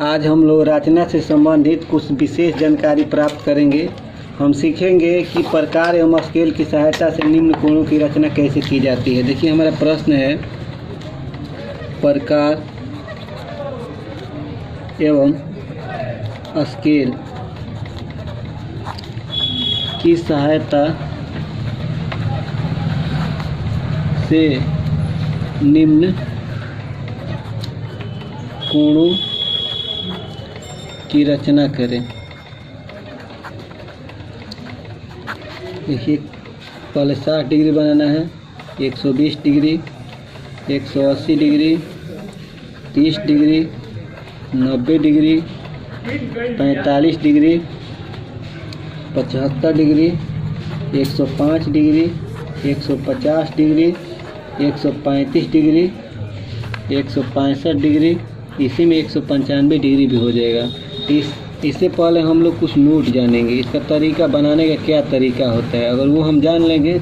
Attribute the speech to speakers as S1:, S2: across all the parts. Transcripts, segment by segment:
S1: आज हम लोग रचना से संबंधित कुछ विशेष जानकारी प्राप्त करेंगे। हम सीखेंगे कि प्रकार एवं स्केल की सहायता से निम्न कोणों की रचना कैसे की जाती है। देखिए हमारा प्रश्न है, प्रकार एवं स्केल की सहायता से निम्न कोणों की रचना करें। देखिए पहले 60 डिग्री बनाना है, 120 degree, 180 degree, 30 degree, 90 degree, 45 degree, 75 degree, 105 degree, 150 degree, 135 degree, 165 degree, इसी में 195 डिग्री भी हो जाएगा। इससे पहले हम लोग कुछ नोट जानेंगे, इसका तरीका बनाने का क्या तरीका होता है। अगर वो हम जान लेंगे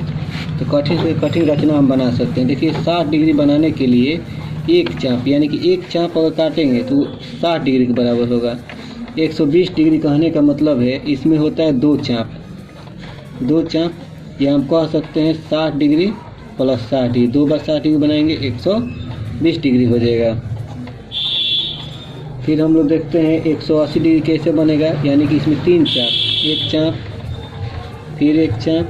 S1: तो कठिन से कठिन रचना हम बना सकते हैं। देखिए 60 डिग्री बनाने के लिए एक चाप, यानी कि एक चाप अगर काटेंगे तो 60 डिग्री के बराबर होगा। 120 डिग्री कहने का मतलब है इसमें होता है दो चाप, या हम कह सकते हैं 60 डिग्री प्लस 60 डिग्री, 2 बार 60 डिग्री बनाएंगे 120 डिग्री हो जाएगा। फिर हम लोग देखते हैं 180 डिग्री कैसे बनेगा, यानी कि इसमें 3 चाप, एक चाप, फिर एक चाप,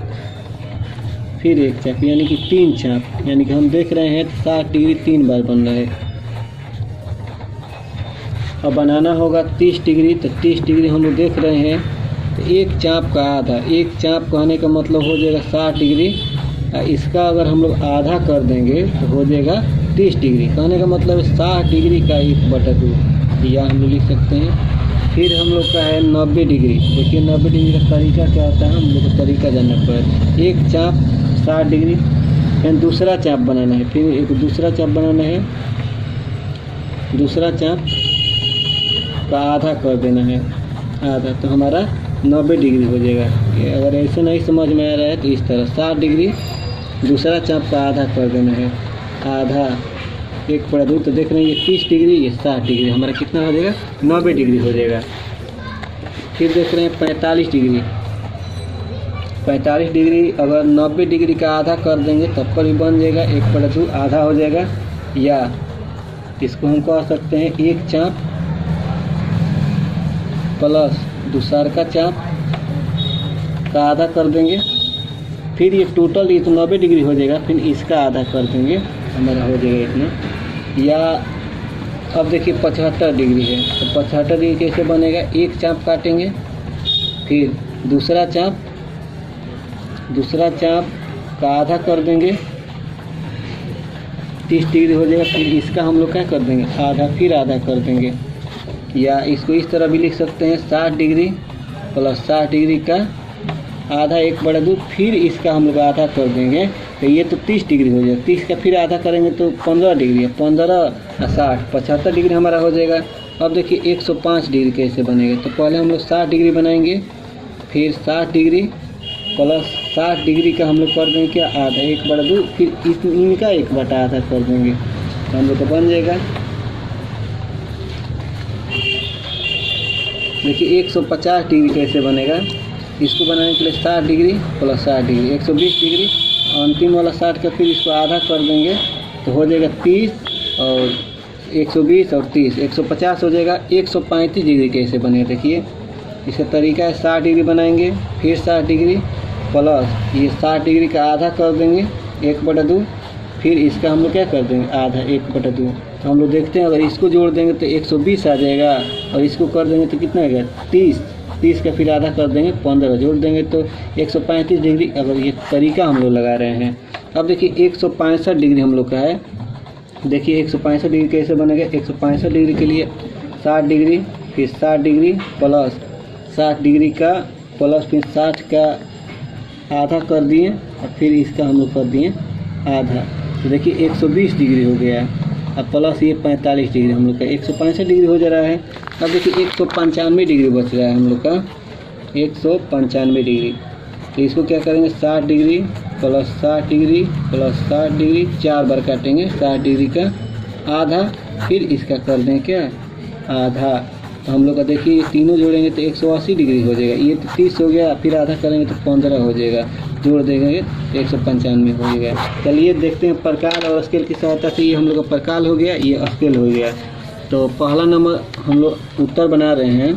S1: फिर एक चाप, यानी कि 3 चाप। यानी कि हम देख रहे हैं 60 डिग्री 3 बार बन रहा है। अब बनाना होगा 30 डिग्री, तो 30 डिग्री हम लोग देख रहे हैं तो एक चाप का आधा, एक चाप कहने का मतलब हो जाएगा 60 डिग्री। इसका अगर हम लोग आधा कर देंगे तो हो जाएगा 30 डिग्री। कहने का मतलब है 60 डिग्री का 1/2, या हम लोग लिख सकते हैं। फिर हम लोग का है 90 डिग्री। देखिए 90 डिग्री का तरीका क्या होता है, हम लोग को तरीका जानना पड़ेगा। एक चाप 60 डिग्री, फिर दूसरा चाप बनाना है, फिर एक दूसरा चाप बनाना है, दूसरा चाप का आधा कर देना है, आधा, तो हमारा 90 डिग्री हो जाएगा। अगर ऐसे नहीं समझ में आ रहा है तो इस तरह 60 डिग्री दूसरा चाप का आधा कर देना है, आधा 1/2, तो देख रहे हैं ये 30 डिग्री, ये 60 डिग्री, हमारा कितना हो जाएगा 90 डिग्री हो जाएगा। फिर देख रहे हैं 45 डिग्री, 45 डिग्री अगर 90 डिग्री का आधा कर देंगे तब पर भी बन जाएगा 1/2, आधा हो जाएगा। या इसको हम कह सकते हैं एक चाप प्लस दूसरा का चाप का आधा कर देंगे, फिर ये टोटल ये तो 90 डिग्री हो जाएगा, फिर इसका आधा कर देंगे, हमारा हो जाएगा इतना। या अब देखिए 75 डिग्री है, तो 75 डिग्री कैसे बनेगा, एक चाप काटेंगे, फिर दूसरा चाप का आधा कर देंगे, 30 डिग्री हो जाएगा, फिर इसका हम लोग क्या कर देंगे आधा, फिर आधा कर देंगे। या इसको इस तरह भी लिख सकते हैं 60 डिग्री प्लस 60 डिग्री का आधा 1/2, फिर इसका हम लोग आधा कर देंगे, तो ये तो 30 डिग्री हो जाएगा। 30 का फिर आधा करेंगे तो 15 डिग्री है, 15 और 60 75 डिग्री हमारा हो जाएगा। अब देखिए 105 डिग्री कैसे बनेगा, तो पहले हम लोग 60 डिग्री बनाएंगे, फिर 60 डिग्री प्लस 60 डिग्री का हम लोग कर देंगे क्या आधा 1/2, फिर इनका 1/8 कर देंगे, तो हम लोग तो बन जाएगा। देखिए 150 डिग्री कैसे बनेगा, इसको बनाने के लिए 60 डिग्री प्लस 60 डिग्री 120 डिग्री, अंतिम वाला 60 का फिर इसको आधा कर देंगे तो हो जाएगा 30, और 120 और 30 150 हो जाएगा। 135 डिग्री कैसे बनेगा, देखिए इसका तरीका है 60 डिग्री बनाएंगे, फिर 60 डिग्री प्लस ये 60 डिग्री का आधा कर देंगे 1/2, फिर इसका हम लोग क्या कर देंगे आधा 1/2, तो हम लोग देखते हैं अगर इसको जोड़ देंगे तो 120 आ जाएगा, और इसको कर देंगे तो कितना आ गया 30 का फिर आधा कर देंगे 15 जोड़ देंगे तो 135 डिग्री। अगर ये तरीका हम लोग लगा रहे हैं। अब देखिए 165 डिग्री हम लोग का है। देखिए 165 डिग्री कैसे बनेगा, 165 डिग्री के लिए 60 डिग्री, फिर 60 डिग्री प्लस 60 डिग्री का प्लस फिर 60 का आधा कर दिए, और फिर इसका हम लोग कर दिए आधा, तो देखिए 120 डिग्री हो गया। अब प्लस ये 45 डिग्री हम लोग का 165 डिग्री हो जा रहा है। अब देखिए 195 डिग्री बच रहा है हम लोग का 195 डिग्री, तो इसको क्या करेंगे 60 degree plus 60 degree plus 60 degree, 4 बार काटेंगे 60 डिग्री का आधा, फिर इसका कर दें क्या आधा। तो हम लोग का देखिए ये तीनों जोड़ेंगे तो 180 डिग्री हो जाएगा। ये तो 30 हो गया, फिर आधा करेंगे तो 15 हो जाएगा, जोड़ देंगे तो 195 हो जाएगा। चलिए देखते हैं प्रकार और स्केल की सहायता से। ये हम लोग का प्रकार हो गया, ये स्केल हो गया। तो पहला नंबर हम लोग उत्तर बना रहे हैं।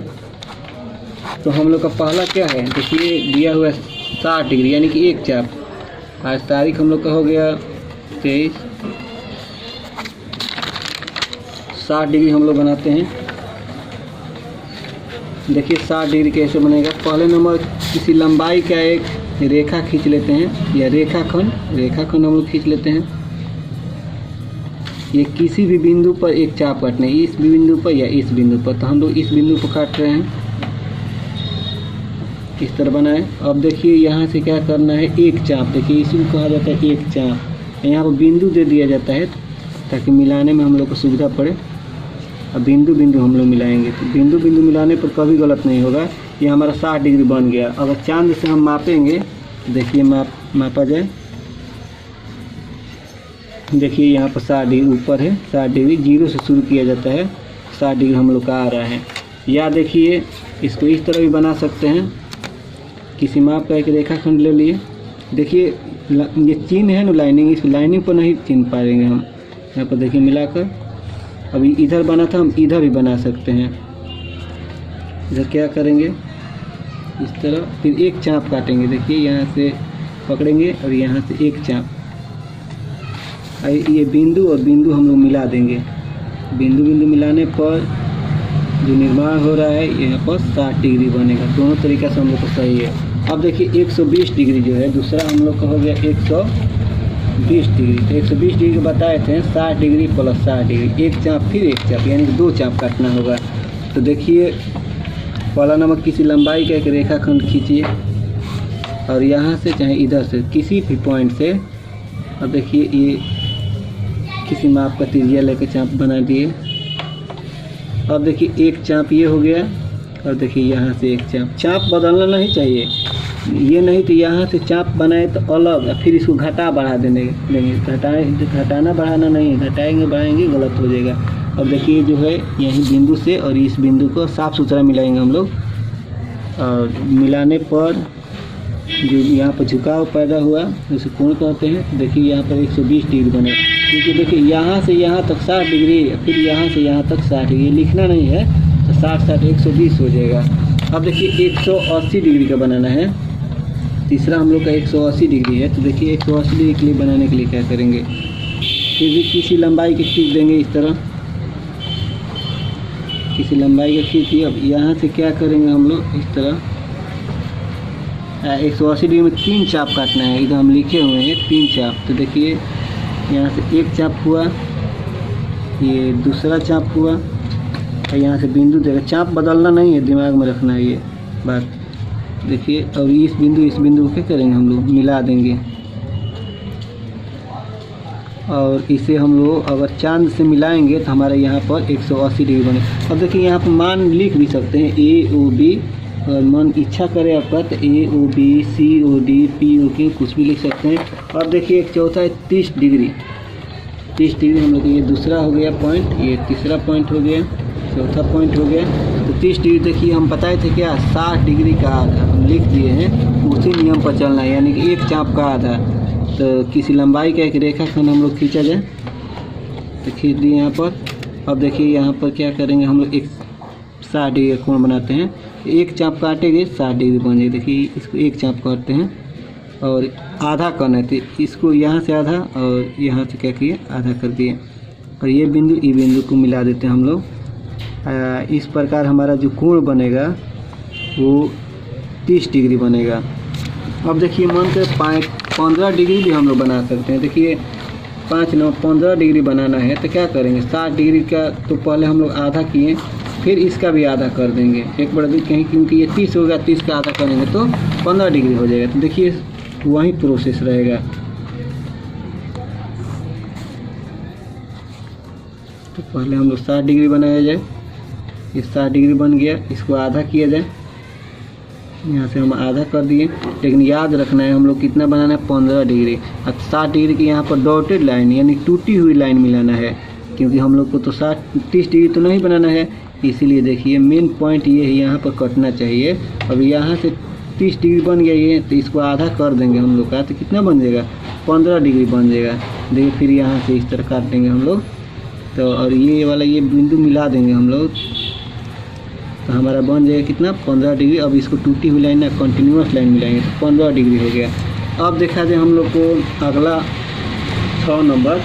S1: तो हम लोग का पहला क्या है, देखिए दिया हुआ है 60 डिग्री यानी कि एक चाप। आज तारीख हम लोग का हो गया 23। 60 डिग्री हम लोग बनाते हैं। देखिए 60 डिग्री कैसे बनेगा। पहले नंबर किसी लंबाई का एक रेखा खींच लेते हैं, या रेखाखंड हम लोग खींच लेते हैं। ये किसी भी बिंदु पर एक चाप काटना है, इस बिंदु पर या इस बिंदु पर। तो हम लोग इस बिंदु पर काट रहे हैं, इस तरह बनाए। अब देखिए यहाँ से क्या करना है, एक चाप। देखिए इसी को कहा जाता है एक चाप। यहाँ पर बिंदु दे दिया जाता है ताकि मिलाने में हम लोग को सुविधा पड़े। अब बिंदु बिंदु हम लोग मिलाएंगे, तो बिंदु बिंदु मिलाने पर कभी गलत नहीं होगा। ये हमारा 60 डिग्री बन गया। अगर चांद से हम मापेंगे, देखिए मापा जाए। देखिए यहाँ पर 60 डिग्री ऊपर है, 60 डिग्री 0 से शुरू किया जाता है, 60 डिग्री हम लोग का आ रहा है। या देखिए इसको इस तरह भी बना सकते हैं। किसी माप का एक रेखाखंड ले लिए। देखिए ये चिन्ह है ना लाइनिंग, इस लाइनिंग पर नहीं चिन्ह पाएंगे हम। यहाँ पर देखिए मिलाकर, अभी इधर बना था, हम इधर भी बना सकते हैं। इधर क्या करेंगे, इस तरह, फिर एक चाप काटेंगे। देखिए यहाँ से पकड़ेंगे और यहाँ से एक चाप। ये बिंदु और बिंदु हम लोग मिला देंगे। बिंदु बिंदु मिलाने पर जो निर्माण हो रहा है यहाँ पर 60 डिग्री बनेगा। दोनों तरीका से हम लोग को सही है। अब देखिए 120 डिग्री जो है दूसरा हम लोग का हो गया 120 डिग्री। तो 120 डिग्री बताए थे 60 डिग्री प्लस 60 डिग्री, एक चाप फिर एक चाप, यानी कि दो चाप काटना होगा। तो देखिए पहला नंबर किसी लंबाई का एक रेखाखंड खींचिए और यहाँ से चाहे इधर से किसी भी पॉइंट से। अब देखिए ये किसी माप का त्रिज्या लेकर चाप बना दिए। अब देखिए एक चाप ये हो गया और देखिए यहाँ से एक चाप बदलना नहीं चाहिए। ये नहीं तो यहाँ से चाप बनाए तो अलग, फिर इसको घटा बढ़ा देंगे। घटाना बढ़ाना नहीं है, घटाएंगे बढ़ाएंगे गलत हो जाएगा। अब देखिए जो है यहीं बिंदु से और इस बिंदु को साफ़ सुथरा मिलाएंगे हम लोग। और मिलाने पर जो यहाँ पर झुकाव पैदा हुआ उसे कोण कहते हैं। देखिए यहाँ पर 120 डिग्री बने, क्योंकि देखिए यहाँ से यहाँ तक 60 डिग्री, फिर यहाँ से यहाँ तक 60 डिग्री। लिखना नहीं है तो 60 120 हो जाएगा। अब देखिए 180 डिग्री का बनाना है। तीसरा हम लोग का 180 डिग्री है। तो देखिए 180 डिग्री के लिए बनाने के लिए क्या करेंगे, फिर भी किसी लंबाई के खींच देंगे। इस तरह किसी लंबाई का खींचिए। अब यहाँ से क्या करेंगे हम लोग, इस तरह 180 डिग्री में 3 चाप काटना है। इधर हम लिखे हुए हैं 3 चाप। तो देखिए यहाँ से एक चाप हुआ, ये दूसरा चाप हुआ, और यहाँ से बिंदु देगा। चाप बदलना नहीं है, दिमाग में रखना है ये बात। देखिए अब इस बिंदु को क्या करेंगे, हम लोग मिला देंगे। और इसे हम लोग अगर चांद से मिलाएंगे तो हमारे यहाँ पर 180 डिग्री बने। अब देखिए यहाँ पर मान लिख भी सकते हैं AOB, और मन इच्छा करे आपका तो AOB COD POK कुछ भी लिख सकते हैं। अब देखिए एक चौथा है 30 डिग्री। 30 डिग्री हम लोग, ये दूसरा हो गया पॉइंट, ये तीसरा पॉइंट हो गया, चौथा पॉइंट हो गया। तो 30 डिग्री देखिए हम बताए थे क्या, 60 डिग्री का आधा हम लिख दिए हैं। उसी नियम पर चलना है, यानी कि एक चाप का आधा। तो किसी लंबाई का एक रेखाखंड हम लोग खींचा जाए, तो खींच दिए यहाँ पर। अब देखिए यहाँ पर क्या करेंगे हम लोग, एक 60 डिग्री का कोण बनाते हैं। एक चाप काटेंगे 60 डिग्री बन जाएगी। देखिए इसको एक चाप काटते हैं और आधा करना है, तो इसको यहाँ से आधा और यहाँ से क्या किए, आधा कर दिए। और ये बिंदु को मिला देते हैं हम लोग। इस प्रकार हमारा जो कोण बनेगा वो 30 डिग्री बनेगा। अब देखिए मन के 15 डिग्री भी हम लोग बना सकते हैं। देखिए 15 डिग्री बनाना है तो क्या करेंगे, 60 डिग्री का तो पहले हम लोग आधा किए, फिर इसका भी आधा कर देंगे। एक बड़ा दिन कहीं, क्योंकि ये 30 होगा, 30 का आधा करेंगे तो 15 डिग्री हो जाएगा। तो देखिए वही प्रोसेस रहेगा। तो पहले हम लोग 60 डिग्री बनाया जाए। ये 60 डिग्री बन गया, इसको आधा किया जाए। यहाँ से हम आधा कर दिए, लेकिन याद रखना है हम लोग कितना बनाना है, 15 डिग्री। अब 60 डिग्री की यहाँ पर डॉटेड लाइन यानी टूटी हुई लाइन मिलाना है, क्योंकि हम लोग को तो 30 डिग्री तो नहीं बनाना है। इसीलिए देखिए मेन पॉइंट ये है, यहाँ पर कटना चाहिए। अब यहाँ से 30 डिग्री बन गया ये, तो इसको आधा कर देंगे हम लोग का, तो कितना बन जाएगा 15 डिग्री बन जाएगा। देखिए फिर यहाँ से इस तरह काट देंगे हम लोग, तो और ये वाला ये बिंदु मिला देंगे हम लोग, तो हमारा बन जाएगा कितना 15 डिग्री। अब इसको टूटी हुई लाइन ना कंटिन्यूस लाइन मिलाएंगे तो 15 डिग्री हो गया। अब देखा जाए हम लोग को अगला 6 नंबर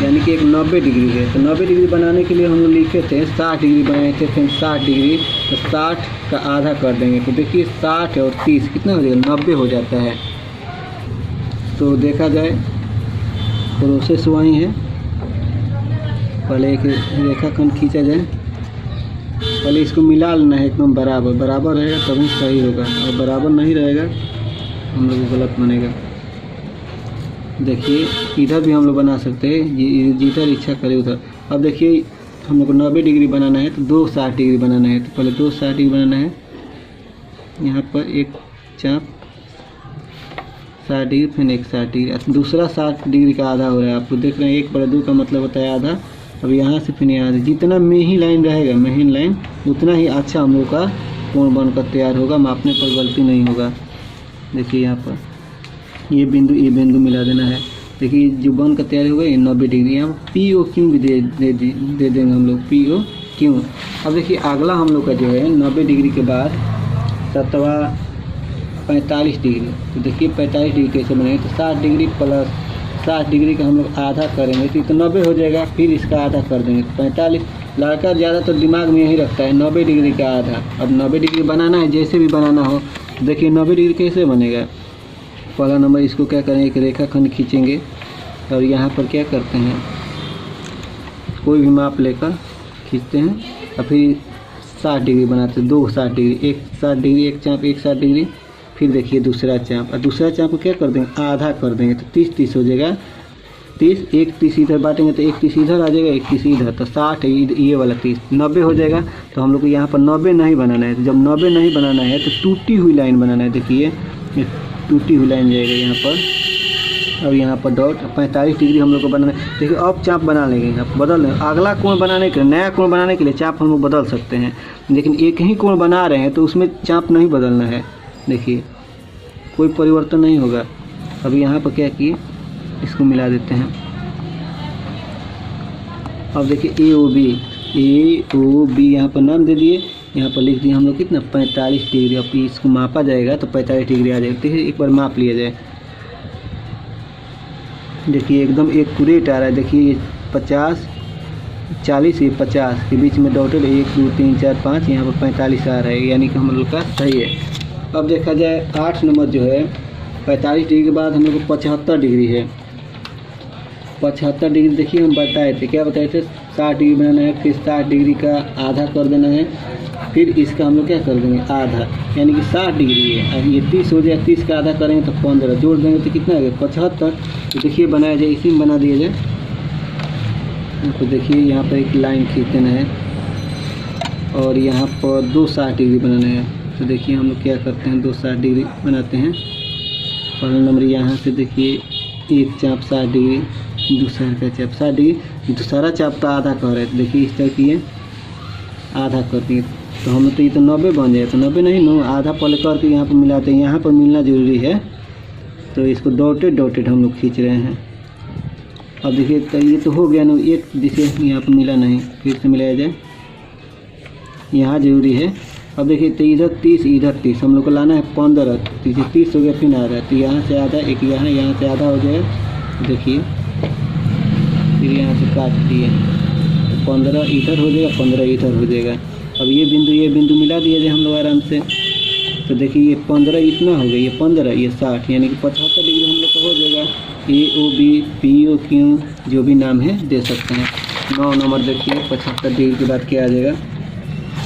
S1: यानी कि एक 90 डिग्री है। तो 90 डिग्री बनाने के लिए हम लोग लिखे थे 60 डिग्री बनाए थे, फिर 60 डिग्री, तो 60 का आधा कर देंगे। तो देखिए 60 और 30 कितना हो जाएगा 90 हो जाता है। तो देखा जाए प्रोसेस वही है, पहले एक रेखाखंड खींचा जाए, पहले इसको मिला लेना है एकदम बराबर, बराबर रहेगा तभी सही होगा, और बराबर नहीं रहेगा हम लोग को गलत बनेगा। देखिए इधर भी हम लोग बना सकते हैं, जिधर इच्छा करे उधर। अब देखिए हम लोग को 90 डिग्री बनाना है तो 2 60 डिग्री बनाना है, तो पहले 2 60 डिग्री बनाना है। यहाँ पर एक चाप 60 डिग्री, फिर एक 60 डिग्री, दूसरा 60 डिग्री का आधा हो रहा है। आपको देख रहे हैं 1/2 का मतलब होता है आधा। अब यहाँ से फिर यहाँ से जितना मेही लाइन रहेगा, मेही लाइन उतना ही अच्छा हम लोग का कोण बनकर तैयार होगा, मापने पर गलती नहीं होगा। देखिए यहाँ पर ये बिंदु मिला देना है। देखिए जो बन का तैयार होगा ये 90 डिग्री। यहाँ POQ भी दे देंगे हम लोग, POQ। अब देखिए अगला हम लोग का जो है 90 डिग्री के बाद 45 डिग्री। तो देखिए 45 डिग्री कैसे बनेगा, तो 60 डिग्री प्लस 60 डिग्री का हम लोग आधा करेंगे तो 90 हो जाएगा, फिर इसका आधा कर देंगे तो 45। लड़का ज़्यादा तो दिमाग में यही रखता है 90 डिग्री का आधा। अब 90 डिग्री बनाना है, जैसे भी बनाना हो। देखिए 90 डिग्री कैसे बनेगा, पहला नंबर इसको क्या करेंगे, एक रेखाखंड खींचेंगे और यहाँ पर क्या करते हैं कोई भी माप लेकर खींचते हैं, और फिर 60 डिग्री बनाते हैं, 2 60 डिग्री, एक 60 डिग्री, एक चाप, एक 60 डिग्री, फिर देखिए दूसरा चाप, और दूसरा चाप को क्या कर देंगे आधा कर देंगे तो 30 हो जाएगा। 30 एक 30 इधर बांटेंगे तो एक 30 इधर आ जाएगा, एक 30 इधर, तो 60 ये वाला 30 90 हो जाएगा। तो हम लोग को यहाँ पर 90 नहीं बनाना है। तो जब 90 नहीं बनाना है तो टूटी हुई लाइन बनाना है। देखिए ये टूटी हुई लाइन जाएगा यहाँ पर, और यहाँ पर डॉट 45 डिग्री हम लोग को बनाना है। देखिए अब चाप बना लेंगे, यहाँ बदल लेंगे। अगला कोण बनाने के लिए, नया कोण बनाने के लिए चाप हम लोग बदल सकते हैं, लेकिन एक ही कोण बना रहे हैं तो उसमें चाप नहीं बदलना है। देखिए कोई परिवर्तन नहीं होगा। अब यहाँ पर क्या किए, इसको मिला देते हैं। अब देखिए AOB यहाँ पर नाम दे दिए, यहाँ पर लिख दिए हम लोग कितना 45 डिग्री। अब इसको मापा जाएगा तो 45 डिग्री आ जाएगा। देखिए एक बार माप लिया जाए, देखिए एकदम एक्यूरेट आ रहा है। देखिए ये 50 40 ये 50 के बीच में डॉटेड 1 2 3 4 5, यहाँ पर 45 आ रहा है, यानी कि हम लोग का सही है। अब देखा जाए 8 नंबर जो है 45 डिग्री के बाद हम लोग को 75 डिग्री है। 75 डिग्री देखिए हम बताए थे, क्या बताए थे 60 डिग्री बनाना है, फिर 60 डिग्री का आधा कर देना है, फिर इसका हम लोग क्या कर देंगे आधा, यानी कि 60 डिग्री है। अब ये 30 हो जाए, 30 का आधा करेंगे तो 15 जोड़ देंगे तो कितना आ गया 75। तो देखिए बनाया जाए, इसी में बना दिया जाए। तो देखिए यहाँ पर एक लाइन खींच देना है और यहाँ पर 2 60 डिग्री बनाना है। तो देखिए हम लोग क्या करते हैं 2 60 डिग्री बनाते हैं। पहला नंबर यहाँ से देखिए एक चाप 60 डिग्री, दूसरा का चाप 60 डिग्री, दूसरा चाप का आधा कर रहे थे। देखिए इस तरह किए आधा कर दिए, तो हम तो ये तो 90 बन जाए, तो 90 नहीं नो आधा पहले करके यहाँ पर मिलाते हैं। यहाँ पर मिलना ज़रूरी है, तो इसको डॉटेड हम लोग खींच रहे हैं। अब देखिए तो ये तो हो गया ना, एक जिसे यहाँ पर मिला नहीं, फिर से मिलाया जाए, यहाँ ज़रूरी है। अब देखिए तो इधर 30 इधर 30 हम लोग को लाना है 15, 30 हो गया, फिर आ रहा है तो यहाँ से आधा, एक यहाँ से आधा हो जाएगा। देखिए फिर यहाँ से काट दिए, 15 इधर हो जाएगा, 15 इधर हो जाएगा। अब ये बिंदु मिला दिया जाए हम लोग आराम से। तो देखिए ये 15 इतना हो गया, ये 15 ये 60, यानी कि 75 डिग्री हम लोग का हो जाएगा। AOB POQ जो भी नाम है दे सकते हैं। 9 नंबर देखिए 75 डिग्री के बाद क्या आ जाएगा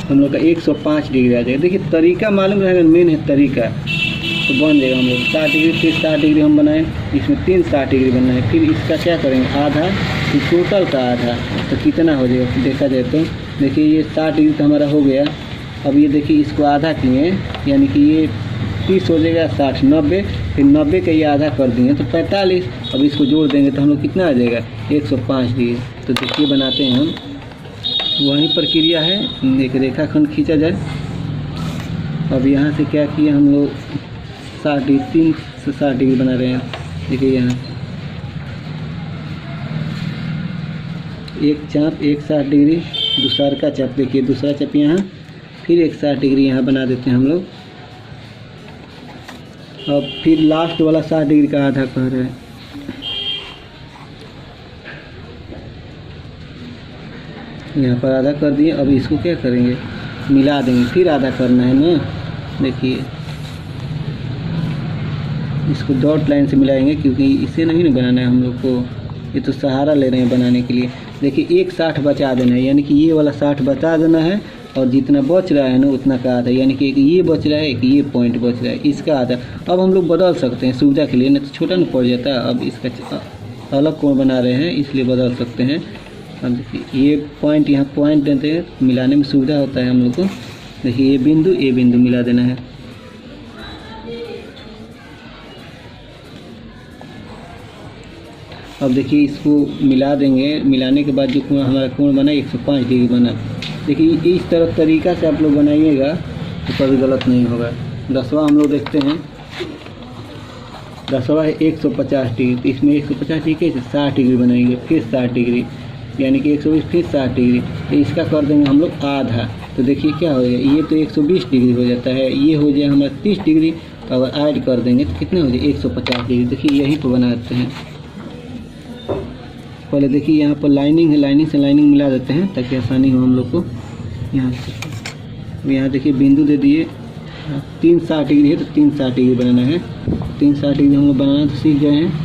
S1: हम लोग का 105 डिग्री आ जाएगा। देखिए तरीका मालूम रहेगा, मेन है तरीका, तो बन जाएगा हम लोग 60 डिग्री, फिर 60 डिग्री हम बनाएं, इसमें 3 60 डिग्री बनना है, फिर इसका क्या करेंगे आधा, फिर टोटल का आधा, तो कितना हो जाएगा देखा जाए तो। देखिए ये 60 डिग्री तो हमारा हो गया। अब ये देखिए इसको आधा किए, यानी कि ये 30 हो जाएगा, 60 90, फिर 90 का ये आधा कर दिए तो 45। अब इसको जोड़ देंगे तो हम लोग कितना आ जाएगा 105 डिग्री। तो देखिए बनाते हैं हम वही प्रक्रिया है, एक रेखाखंड खींचा जाए। अब यहाँ से क्या किया हम लोग 3 से 60 डिग्री बना रहे हैं। देखिए यहाँ एक चाप, एक 60 डिग्री, दूसरा का चाप, देखिए दूसरा चाप यहाँ, फिर एक 60 डिग्री यहाँ बना देते हैं हम लोग। अब फिर लास्ट वाला 60 डिग्री का आधा कर रहे हैं। यहाँ पर आधा कर दिए। अब इसको क्या करेंगे, मिला देंगे, फिर आधा करना है ना। देखिए इसको डॉट लाइन से मिलाएंगे, क्योंकि इसे नहीं ना बनाना है हम लोग को, ये तो सहारा ले रहे हैं बनाने के लिए। देखिए एक 60 बचा देना है, यानी कि ये वाला 60 बचा देना है, और जितना बच रहा है ना उतना का आधा, यानी कि एक ये बच रहा है, एक ये पॉइंट बच रहा है, इसका आधा। अब हम लोग बदल सकते हैं सुविधा के लिए, नहीं तो छोटा नहीं पड़ जाता। अब इसका अलग कोण बना रहे हैं इसलिए बदल सकते हैं। अब देखिए ये पॉइंट, यहाँ पॉइंट देते हैं, मिलाने में सुविधा होता है हम लोग को। देखिए ये बिंदु मिला देना है। अब देखिए इसको मिला देंगे, मिलाने के बाद जो कोण हमारा कोण बना 105 डिग्री बना। देखिए इस तरह तरीका से आप लोग बनाइएगा तो कभी गलत नहीं होगा। 10वां हम लोग देखते हैं। 10वां है 150 डिग्री, तो इसमें 150 डिग्री कैसे 60 डिग्री बनाएंगे, फिर 60 डिग्री, यानी कि 120 फिर 60 डिग्री। तो इसका कर देंगे हम लोग आधा। तो देखिए क्या हो गया, ये तो 120 डिग्री हो जाता है, ये हो जाए हमारा 30 डिग्री। तो अगर ऐड कर देंगे तो कितना हो जाए 150 डिग्री। देखिए यहीं पर बनाते हैं। पहले देखिए यहाँ पर लाइनिंग है, लाइनिंग से लाइनिंग मिला देते हैं ताकि आसानी हो हम लोग को। यहाँ देखिए बिंदु दे दिए, 3 60 डिग्री है तो 3 60 डिग्री बनाना है। 3 60 डिग्री हम लोग बनाना तो सीख गए हैं।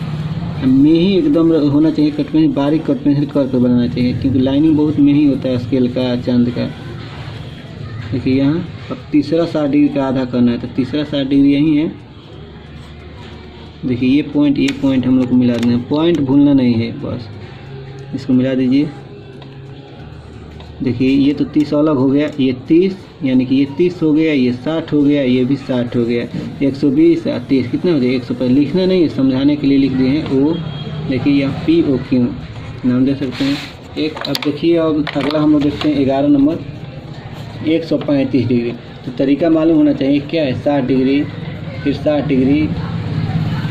S1: में ही एकदम होना चाहिए, कट पेंसिल बारीक कट पेंसिल कर बनाना चाहिए, क्योंकि लाइनिंग बहुत में ही होता है स्केल का, चांद का। देखिए यहाँ अब तीसरा 60 डिग्री का आधा करना है, तो तीसरा 60 डिग्री यही है। देखिए ये पॉइंट हम लोग को मिला देना है, पॉइंट भूलना नहीं है, बस इसको मिला दीजिए। देखिए ये तो 30 अलग हो गया, ये 30, यानी कि ये 30 हो गया, ये 60 हो गया, ये भी 60 हो गया। 120 और 30 कितना हो जाए 150। लिखना नहीं है, समझाने के लिए लिख दिए हैं। ओ देखिए यहाँ POQ नाम दे सकते हैं एक। अब देखिए अब अगला हम लोग देखते हैं 11 नंबर 135 डिग्री। तो तरीका मालूम होना चाहिए क्या है, 60 डिग्री, फिर 60 डिग्री,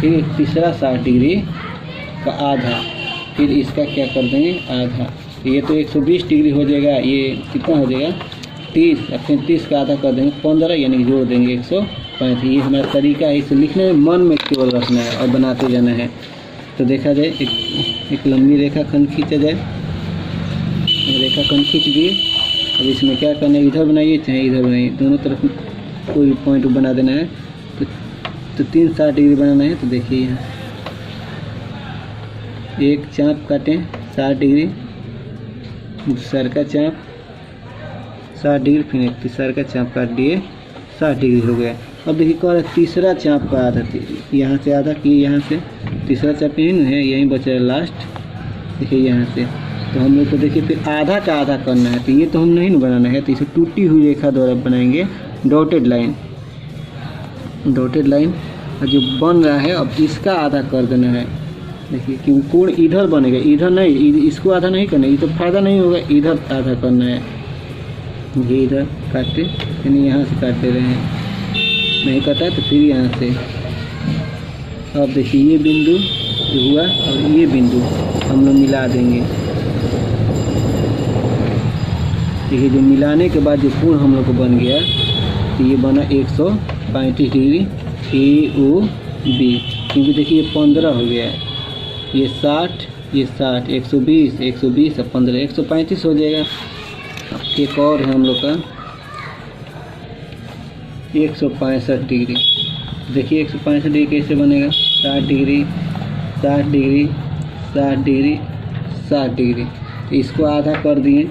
S1: फिर तीसरा 60 डिग्री का आधा, फिर इसका क्या कर देंगे आधा। ये तो 120 डिग्री हो जाएगा, ये कितना हो जाएगा 30, और फिर 30 का आधा कर देंगे 15, यानी कि जोड़ देंगे 135। ये हमारा तरीका है, इसे लिखने में मन में केवल रखना है और बनाते जाना है। तो देखा जाए एक लंबी रेखाखंड खींचा जाए, रेखाखंड खींच दिए। अब इसमें क्या करना है, इधर बनाइए चाहे इधर बनाइए, दोनों तरफ कोई पॉइंट बना देना है। तो 3 60 डिग्री बनाना है। तो देखिए यहाँ एक चाप काटें 60 डिग्री, दूसरा का चाप 60 डिग्री, फिर एक तीसरा का चाप काट दिए 60 डिग्री हो गया। अब देखिए कह रहा है तीसरा चाप का आधा, यहाँ से आधा किए, यहाँ से तीसरा चाप यहीं है, यहीं बचा है लास्ट। देखिए यहाँ से तो हम लोग को देखिए फिर आधा का आधा करना है। तो ये तो हम नहीं बनाना है, तो इसे टूटी हुई रेखा द्वारा बनाएंगे डॉटेड लाइन। डॉटेड लाइन जो बन रहा है, अब इसका आधा कर देना है। देखिए क्योंकि कोण इधर बनेगा, इधर नहीं, इसको आधा नहीं करना, ये तो फायदा नहीं होगा, इधर आधा करना है। ये इधर काटते, यानी यहाँ से काट दे रहे हैं, नहीं काटा है तो फिर यहाँ से। अब देखिए ये बिंदु जो हुआ और ये बिंदु हम लोग मिला देंगे। देखिए जो मिलाने के बाद जो कोण हम लोग को बन गया, तो ये बना 135 डिग्री AOB। क्योंकि देखिए ये 15 हो गया है, ये 60, ये 60, 120, 120 और 15, 135 हो जाएगा। एक और है हम लोग का 165 डिग्री। देखिए 165 डिग्री कैसे बनेगा, 60 डिग्री, 60 डिग्री, 60 डिग्री, 60 डिग्री। तो इसको आधा कर दिए,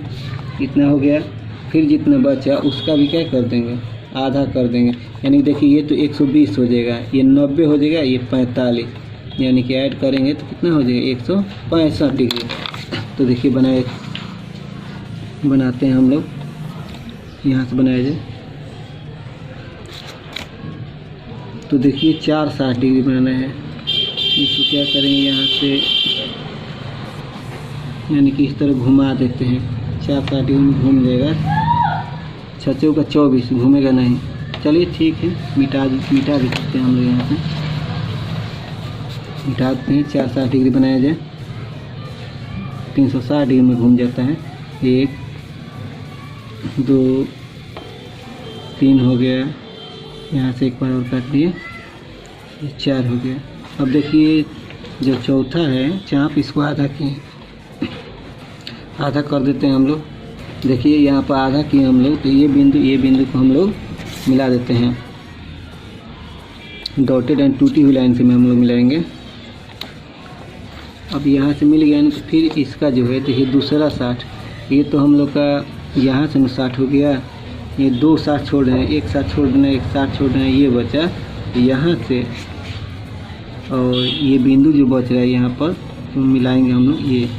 S1: इतना हो गया। फिर जितना बचा उसका भी क्या कर देंगे, आधा कर देंगे। यानी देखिए ये तो 120 हो जाएगा, ये 90 हो जाएगा, ये 45, यानी कि ऐड करेंगे तो कितना हो जाएगा 165 डिग्री। तो देखिए बनाते हैं हम लोग, यहाँ से बनाया जाए। तो देखिए 4 60 डिग्री बनाना है। इसको क्या करेंगे, यहाँ से यानी कि इस तरह घुमा देते हैं 460 डिग्री में घूम जाएगा। 6 चौका 24 घूमेगा नहीं। चलिए ठीक है, मिटा भी सकते हैं हम लोग। यहाँ पे मिटाते हैं, 460 डिग्री बनाया जाए, 360 डिग्री में घूम जाता है। 1 2 3 हो गया, यहाँ से एक बार और काट दिए, 4 हो गया। अब देखिए जो चौथा है चाप, इसको आधा किए, आधा कर देते हैं हम लोग। देखिए यहाँ पर आधा किए हम लोग, तो ये बिंदु को हम लोग मिला देते हैं। डॉटेड एंड टूटी हुई लाइन से में हम लोग मिलाएंगे। अब यहाँ से मिल गया ना, तो फिर इसका जो है देखिए दूसरा 60, ये तो हम लोग का यहाँ से में 60 हो गया। ये 2 60 छोड़ रहे हैं, एक 60 छोड़ देना, एक 60 छोड़ रहे हैं, ये बचा यहाँ से। और ये बिंदु जो बच रहा है यहाँ पर तो मिलाएंगे हम लोग। ये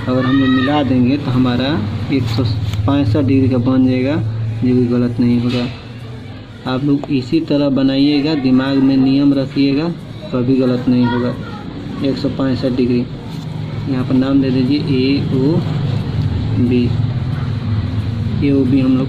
S1: अगर हम लोग मिला देंगे तो हमारा 165 डिग्री का बन जाएगा, जो भी गलत नहीं होगा। आप लोग इसी तरह बनाइएगा, दिमाग में नियम रखिएगा, कभी गलत नहीं होगा। 165 डिग्री यहाँ पर नाम दे दीजिए AOB। हम लोग